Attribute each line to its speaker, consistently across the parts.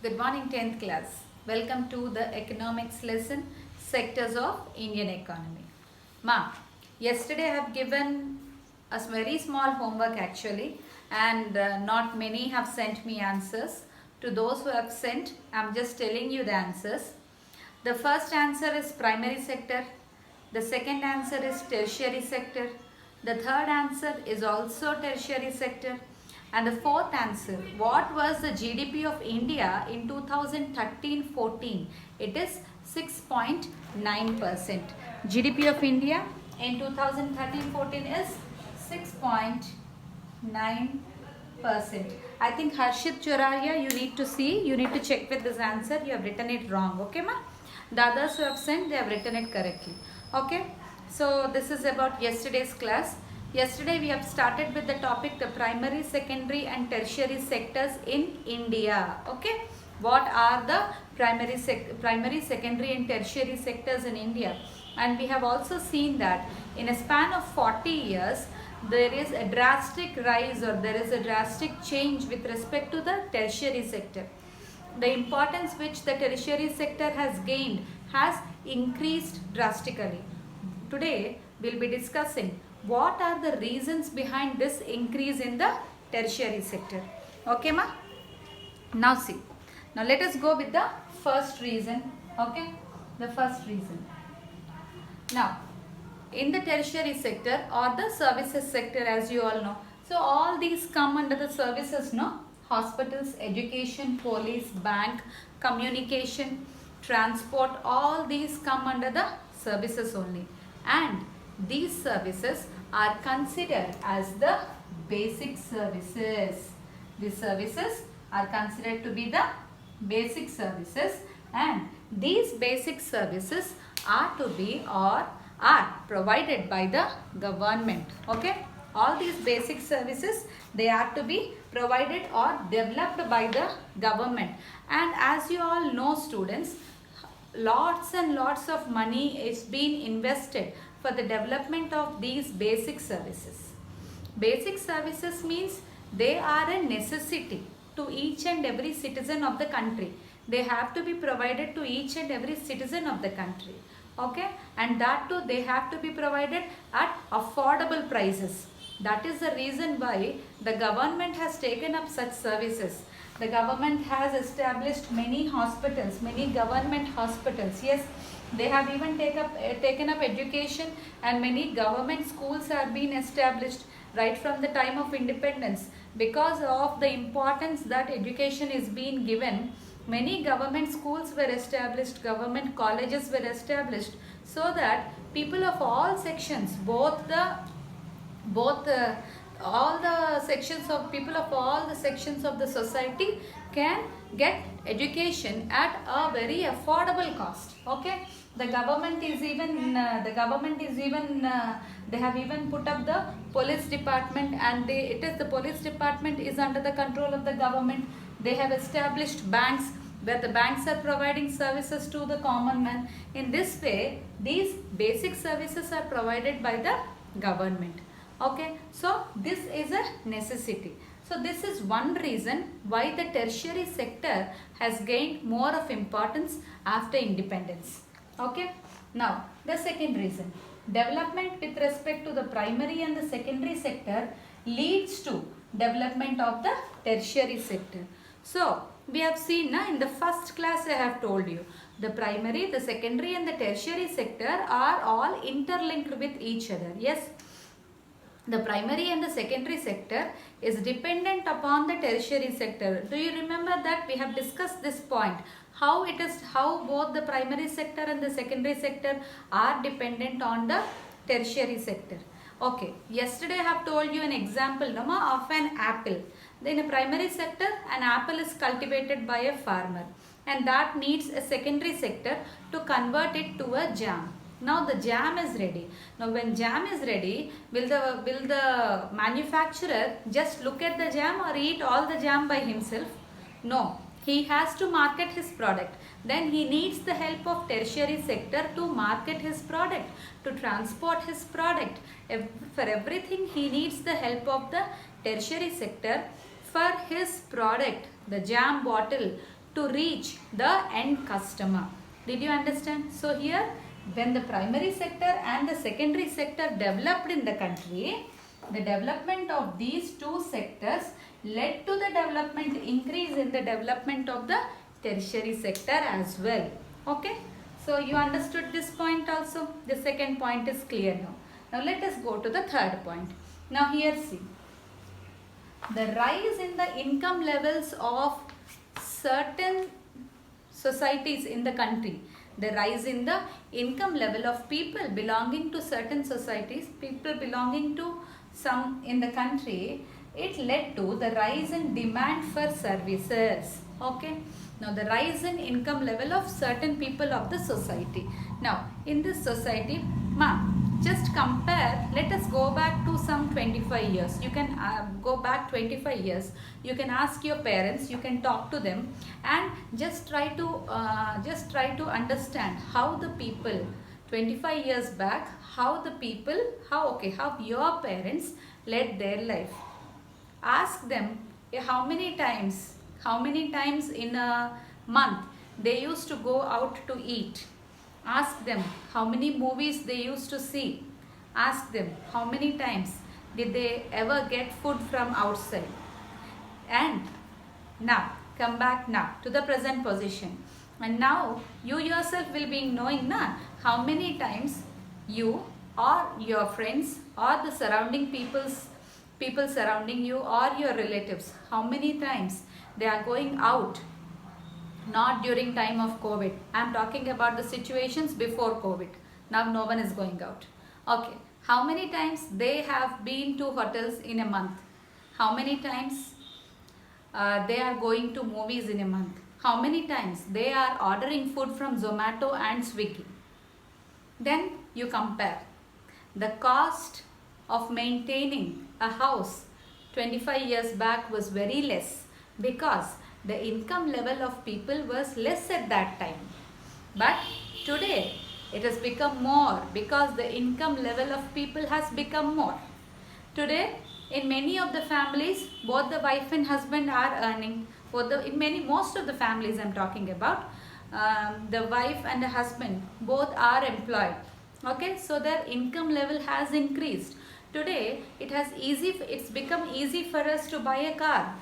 Speaker 1: Good morning 10th class. Welcome to the economics lesson, sectors of Indian economy. Ma, yesterday I have given a very small homework actually, and not many have sent me answers. To those who have sent, I am just telling you the answers. The first answer is primary sector. The second answer is tertiary sector. The third answer is also tertiary sector. And the fourth answer, what was the GDP of India in 2013-14? It is 6.9%. GDP of India in 2013-14 is 6.9%. I think Harshit Choraria, you need to see, you need to check with this answer. You have written it wrong. Okay, ma? The others who have sent, they have written it correctly. Okay, so this is about yesterday's class. Yesterday we have started with the topic the primary, secondary and tertiary sectors in India. Okay, what are the primary, secondary and tertiary sectors in India? And we have also seen that in a span of 40 years, there is a drastic rise or there is a drastic change with respect to the tertiary sector. The importance which the tertiary sector has gained has increased drastically. Today, we'll be discussing what are the reasons behind this increase in the tertiary sector. Okay, ma? Now see. Now let us go with the first reason. Okay, the first reason. Now, in the tertiary sector or the services sector, as you all know, so all these come under the services, no? Hospitals, education, police, bank, communication, transport, all these come under the services only. And these services are considered as the basic services. These services are considered to be the basic services, and these basic services are to be or are provided by the government. Okay, all these basic services, they are to be provided or developed by the government. And as you all know, students, lots and lots of money is being invested for the development of these basic services. Basic services means they are a necessity to each and every citizen of the country. They have to be provided to each and every citizen of the country. Okay, and that too they have to be provided at affordable prices. That is the reason why the government has taken up such services. The government has established many hospitals, many government hospitals. Yes, they have even taken up education, and many government schools have been established right from the time of independence. Because of the importance that education is being given, many government schools were established, government colleges were established, so that people of all sections, all the sections of people of all the sections of the society can get education at a very affordable cost. Okay, the government is even they have even put up the police department, and the police department is under the control of the government. They have established banks, where the banks are providing services to the common man. In this way, these basic services are provided by the government. Okay, so this is a necessity. So this is one reason why the tertiary sector has gained more of importance after independence. Okay, now the second reason, development with respect to the primary and the secondary sector leads to development of the tertiary sector. So we have seen in the first class I have told you, the primary, the secondary and the tertiary sector are all interlinked with each other. Yes, the primary and the secondary sector is dependent upon the tertiary sector. Do you remember that we have discussed this point? How both the primary sector and the secondary sector are dependent on the tertiary sector. Okay, yesterday I have told you an example of an apple. In a primary sector, an apple is cultivated by a farmer, and that needs a secondary sector to convert it to a jam. Now the jam is ready. Now when jam is ready, will the manufacturer just look at the jam or eat all the jam by himself? No. He has to market his product. Then he needs the help of tertiary sector to market his product, to transport his product. For everything he needs the help of the tertiary sector for his product, the jam bottle, to reach the end customer. Did you understand? So here, when the primary sector and the secondary sector developed in the country, the development of these two sectors led to the development, increase in the development of the tertiary sector as well. Okay. So you understood this point also. The second point is clear now. Now let us go to the third point. Now here see. The rise in the income levels of certain societies in the country. The rise in the income level of people belonging to certain societies, people belonging to some in the country, it led to the rise in demand for services. Okay. Now the rise in income level of certain people of the society. Now in this society, just compare, let us go back to some 25 years. You can go back 25 years. You can ask your parents, you can talk to them and just try to understand how the people 25 years back, how your parents led their life. Ask them how many times in a month they used to go out to eat. Ask them how many movies they used to see. Ask them how many times did they ever get food from outside. And now come back now to the present position. And now you yourself will be knowing how many times you or your friends or the surrounding people surrounding you or your relatives, how many times they are going out. Not during time of COVID. I am talking about the situations before COVID. Now no one is going out. Okay. How many times they have been to hotels in a month? How many times they are going to movies in a month? How many times they are ordering food from Zomato and Swiggy? Then you compare. The cost of maintaining a house 25 years back was very less because the income level of people was less at that time. But today it has become more because the income level of people has become more. Today in many of the families, both the wife and husband are earning. Most of the families I am talking about, the wife and the husband both are employed. Okay, so their income level has increased. Today it's become easy for us to buy a car.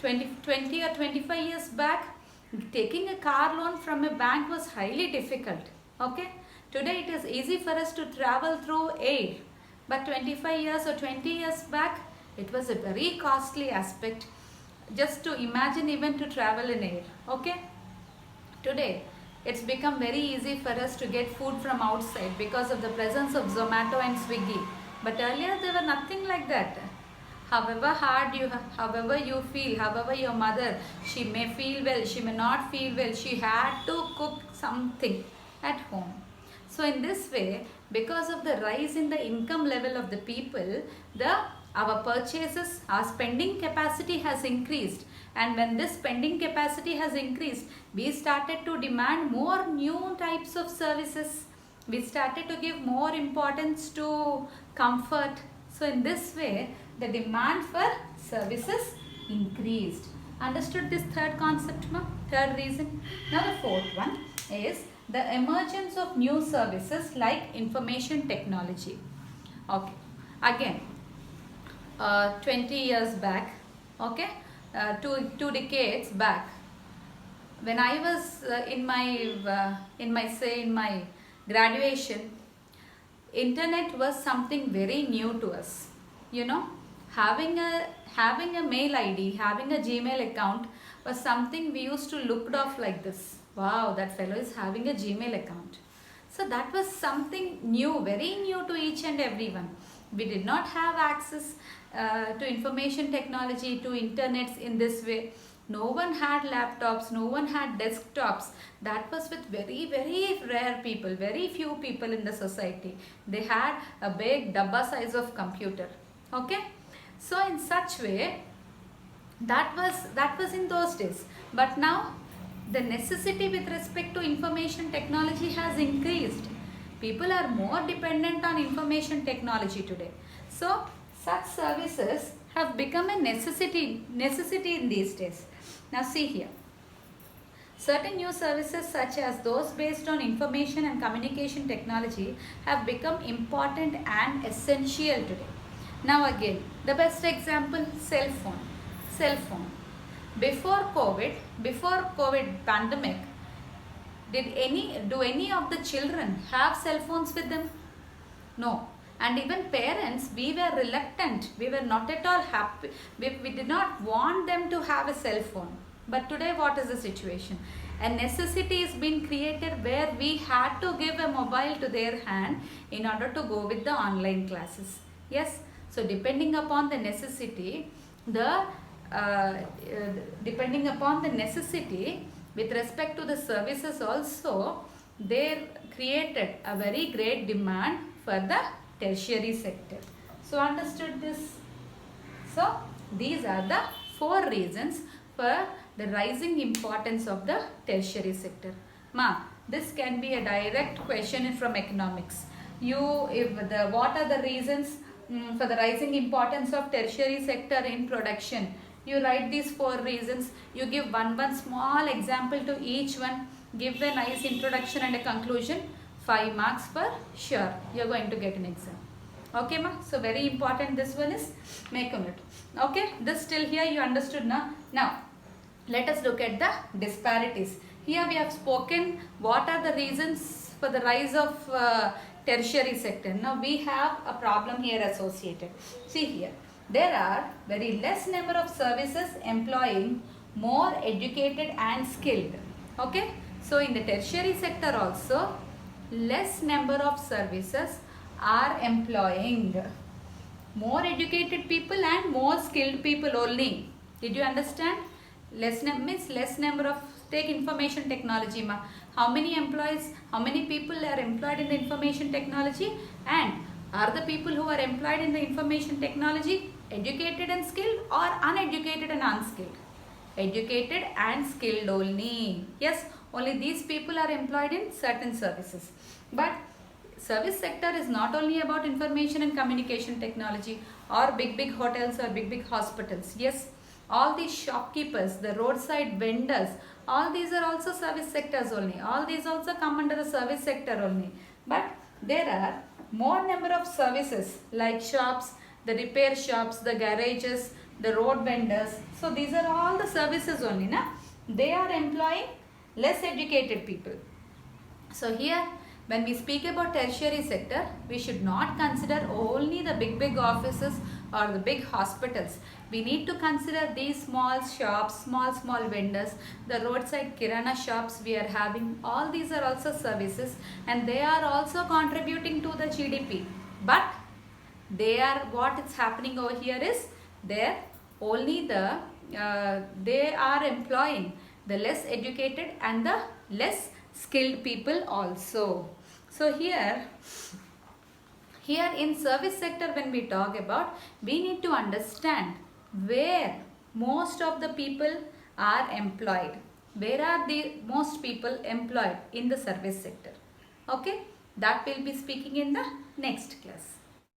Speaker 1: 20 or 25 years back, taking a car loan from a bank was highly difficult. Okay, today it is easy for us to travel through air, but 25 years or 20 years back, it was a very costly aspect just to imagine even to travel in air. Okay, today it's become very easy for us to get food from outside because of the presence of Zomato and Swiggy, but earlier there were nothing like that. However you feel, however your mother, she may feel well, she may not feel well, she had to cook something at home. So in this way, because of the rise in the income level of the people, our purchases, our spending capacity has increased. And when this spending capacity has increased, we started to demand more new types of services. We started to give more importance to comfort. So in this way, the demand for services increased. Understood this third concept, third reason? Now the fourth one is the emergence of new services like information technology. Okay, again, 20 years back, okay, two decades back, when I was in my graduation, internet was something very new to us. You know, having a mail ID, having a Gmail account was something we used to look off like this. Wow, that fellow is having a Gmail account. So that was something new, very new to each and everyone. We did not have access to information technology, to internets in this way. No one had laptops, no one had desktops. That was with very, very rare people, very few people in the society. They had a big dabba size of computer. Okay, so in such way, that was in those days. But now the necessity with respect to information technology has increased. People are more dependent on information technology today. So such services have become a necessity in these days. Now see here. Certain new services such as those based on information and communication technology have become important and essential today. Now again, the best example, cell phone. Cell phone. Before COVID pandemic, do any of the children have cell phones with them? No. And even parents, we were reluctant. We were not at all happy. We did not want them to have a cell phone. But today, what is the situation? A necessity is being created where we had to give a mobile to their hand in order to go with the online classes. Yes. So depending upon the necessity, with respect to the services also, they created a very great demand for the tertiary sector. So understood this? So these are the 4 reasons for the rising importance of the tertiary sector. Ma, this can be a direct question from economics. What are the reasons for the rising importance of tertiary sector in production? You write these 4 reasons. You give one small example to each one. Give a nice introduction and a conclusion. 5 marks for sure. You are going to get an exam. Okay, ma? So very important. This one is make a note. Okay, this till here you understood now. Now, let us look at the disparities. Here we have spoken what are the reasons for the rise of tertiary sector. Now we have a problem here associated. See here. There are very less number of services employing more educated and skilled. Okay. So in the tertiary sector also, less number of services are employing more educated people and more skilled people only. Did you understand? Less number of, take information technology. How many employees, how many people are employed in the information technology, and are the people who are employed in the information technology educated and skilled or uneducated and unskilled? Educated and skilled only. Yes, only these people are employed in certain services. But service sector is not only about information and communication technology or big hotels or big hospitals. Yes, all these shopkeepers, the roadside vendors, all these are also service sectors only. All these also come under the service sector only. But there are more number of services like shops, the repair shops, the garages, the road vendors. So these are all the services only. Na? They are employing less educated people. So here, when we speak about tertiary sector, we should not consider only the big offices or the big hospitals. We need to consider these small shops, small vendors, the roadside kirana shops we are having. All these are also services and they are also contributing to the GDP. But they are, what is happening over here is, they are employing the less educated and the less skilled people also. So here in service sector, when we talk about, we need to understand where most of the people are employed. Where are the most people employed in the service sector? Okay, that we'll be speaking in the next class.